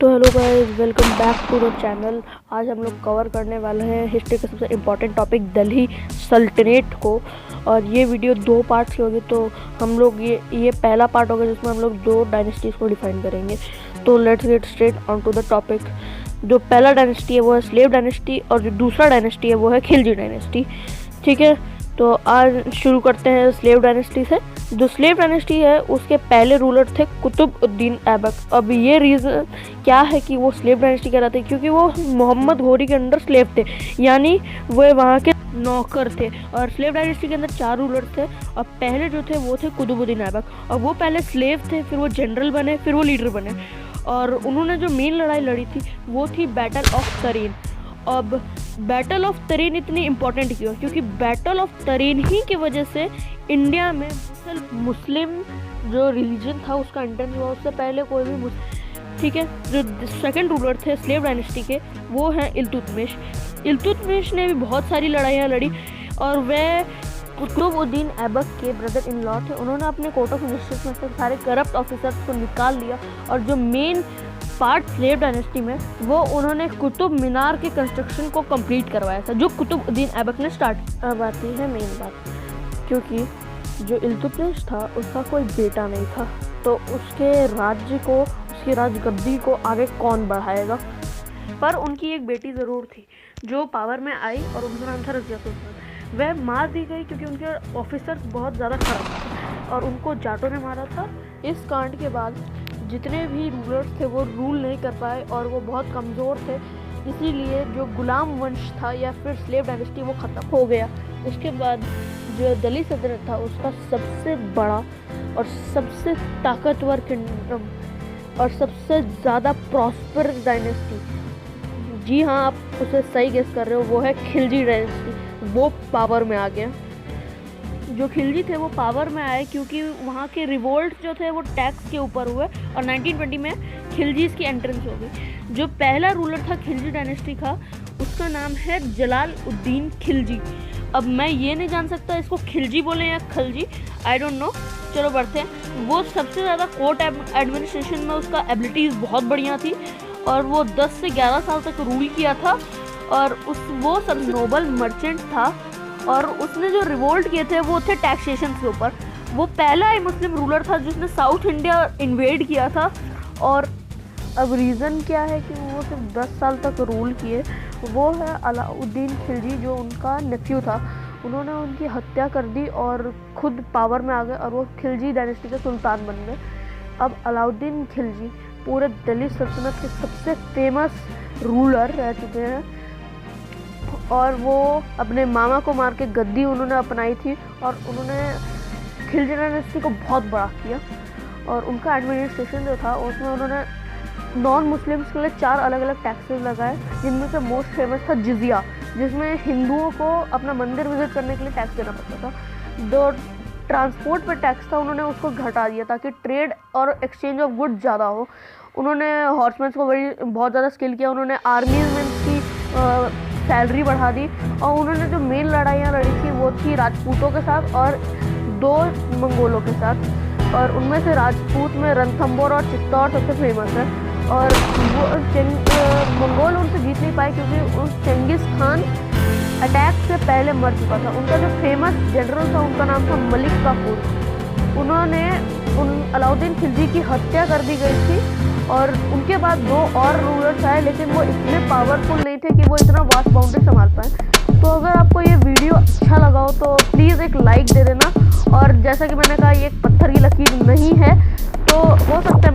तो hello guys, welcome back to the channel. आज हम लोग कवर करने वाले हैं हिस्ट्री का सबसे इम्पोर्टेंट टॉपिक दिल्ली सल्तनत को। और ये वीडियो 2 पार्ट्स की होगी। तो हम लोग ये पहला पार्ट होगा जिसमें हम लोग 2 डायनेस्टीज़ को डिफाइन करेंगे। तो let's get straight on to the topic. जो पहला डायनेस्टी है वो है स्लेव डायनेस्टी और जो दूसरा डायनेस्टी है वो है खिलजी डायनेस्टी। ठीक है, तो आज शुरू करते हैं स्लेव डायनेस्टी से। जो स्लेव डायनेस्टी है उसके पहले रूलर थे कुतुबुद्दीन ऐबक। अब ये रीज़न क्या है कि वो स्लेव डायनेस्टी कहलाते हैं, क्योंकि वो मोहम्मद घोरी के अंडर स्लेव थे, यानी वो वहाँ के नौकर थे। और स्लेव डायनेस्टी के अंदर 4 रूलर थे और पहले जो थे वो थे कुतुबुद्दीन ऐबक। और वो पहले स्लेव थे, फिर वो जनरल बने, फिर वो लीडर बने। और उन्होंने जो मेन लड़ाई लड़ी थी वो थी बैटल ऑफ तरीन। अब बैटल ऑफ तरीन इतनी इम्पोर्टेंट क्यों? क्योंकि बैटल ऑफ तरीन ही की वजह से इंडिया में मुस्लिम जो रिलीजन था उसका एंट्रेंस हुआ। उससे पहले कोई भी ठीक है, जो सेकंड रूलर थे स्लेव डायनेस्टी के वो हैं इल्तुतमिश। इल्तुतमिश ने भी बहुत सारी लड़ाइयाँ लड़ी और वह कुतुबुद्दीन ऐबक के ब्रदर इन लॉ थे। उन्होंने अपने कोर्ट ऑफ जस्टिस में से सारे करप्ट ऑफिसर्स को निकाल लिया और जो मेन पार्ट स्लेव डायनेस्टी में वो उन्होंने कुतुब मीनार के कंस्ट्रक्शन को कंप्लीट करवाया था, जो कुतुबुद्दीन ऐबक ने स्टार्ट। अब आती है मेन बात, क्योंकि जो इल्तुतमिश था उसका कोई बेटा नहीं था, तो उसके राज्य को, उसकी राजगद्दी को आगे कौन बढ़ाएगा। पर उनकी एक बेटी ज़रूर थी जो पावर में आई और उनका नाम था रज़िया सुल्तान। वह मार दी गई क्योंकि उनके ऑफिसर्स बहुत ज़्यादा खराब थे और उनको जाटों ने मारा था। इस कांड के बाद जितने भी रूलर्स थे वो रूल नहीं कर पाए और वो बहुत कमज़ोर थे, इसीलिए जो गुलाम वंश था या फिर स्लेव डायनेस्टी वो ख़त्म हो गया। उसके बाद जो दिल्ली सल्तनत था उसका सबसे बड़ा और सबसे ताकतवर किंगडम और सबसे ज़्यादा प्रॉस्पर डायनेस्टी, जी हाँ आप उसे सही गेस कर रहे हो, वो है खिलजी डायनेस्टी। वो पावर में आ गया। जो खिलजी थे वो पावर में आए क्योंकि वहाँ के रिवोल्ट जो थे वो टैक्स के ऊपर हुए और 1920 में खिलजीज़ की एंट्रेंस हो गई। जो पहला रूलर था खिलजी डायनेस्टी का उसका नाम है जलालुद्दीन खिलजी। अब मैं ये नहीं जान सकता इसको खिलजी बोलें या खलजी, आई डोंट नो। चलो बढ़ते हैं। वो सबसे ज़्यादा कोर्ट एडमिनिस्ट्रेशन में उसका एबिलिटीज़ बहुत बढ़िया थी और वो 10 से 11 साल तक रूल किया था और वो सब नोबल मर्चेंट था और उसने जो रिवोल्ट किए थे वो थे टैक्सेशन के ऊपर। वो पहला ही मुस्लिम रूलर था जिसने साउथ इंडिया इन्वेड किया था। और अब रीज़न क्या है कि वो सिर्फ 10 साल तक रूल किए, वो है अलाउद्दीन खिलजी जो उनका नेफ्यू था। उन्होंने उनकी हत्या कर दी और खुद पावर में आ गए और वो खिलजी डायनेस्टी के सुल्तान बन गए। अब अलाउद्दीन खिलजी पूरे दिल्ली सल्तनत के सबसे फेमस रूलर रह चुके हैं और वो अपने मामा को मार के गद्दी उन्होंने अपनाई थी और उन्होंने खिलजी डायनेस्टी को बहुत बड़ा किया। और उनका एडमिनिस्ट्रेशन जो था उसमें उन्होंने नॉन मुस्लिम्स के लिए 4 अलग अलग टैक्सेस लगाए, जिनमें से मोस्ट फेमस था जिजिया, जिसमें हिंदुओं को अपना मंदिर विजिट करने के लिए टैक्स देना पड़ता था। जो ट्रांसपोर्ट पर टैक्स था उन्होंने उसको घटा दिया ताकि ट्रेड और एक्सचेंज ऑफ गुड्स ज़्यादा हो। उन्होंने हॉर्समैन्स को बहुत ज़्यादा स्किल किया। उन्होंने आर्मी में की सैलरी बढ़ा दी और उन्होंने जो मेन लड़ाइयाँ लड़ी थी वो थी राजपूतों के साथ और 2 मंगोलों के साथ। और उनमें से राजपूत में रणथंबोर और चित्तौड़ सबसे फेमस है। और वो मंगोल उनसे जीत नहीं पाए क्योंकि उस चंगेज़ खान अटैक से पहले मर चुका था। उनका जो फेमस जनरल था उनका नाम था मलिक काफूर। उन्होंने अलाउद्दीन खिलजी की हत्या कर दी गई थी और उनके बाद 2 और रूलर्स आए, लेकिन वो इतने पावरफुल नहीं थे कि वो इतना वास्ट बाउंड्री संभाल पाए। तो अगर आपको ये वीडियो अच्छा लगा हो तो प्लीज़ एक लाइक दे देना। और जैसा कि मैंने कहा ये एक पत्थर की लकीर नहीं है, तो हो सकता है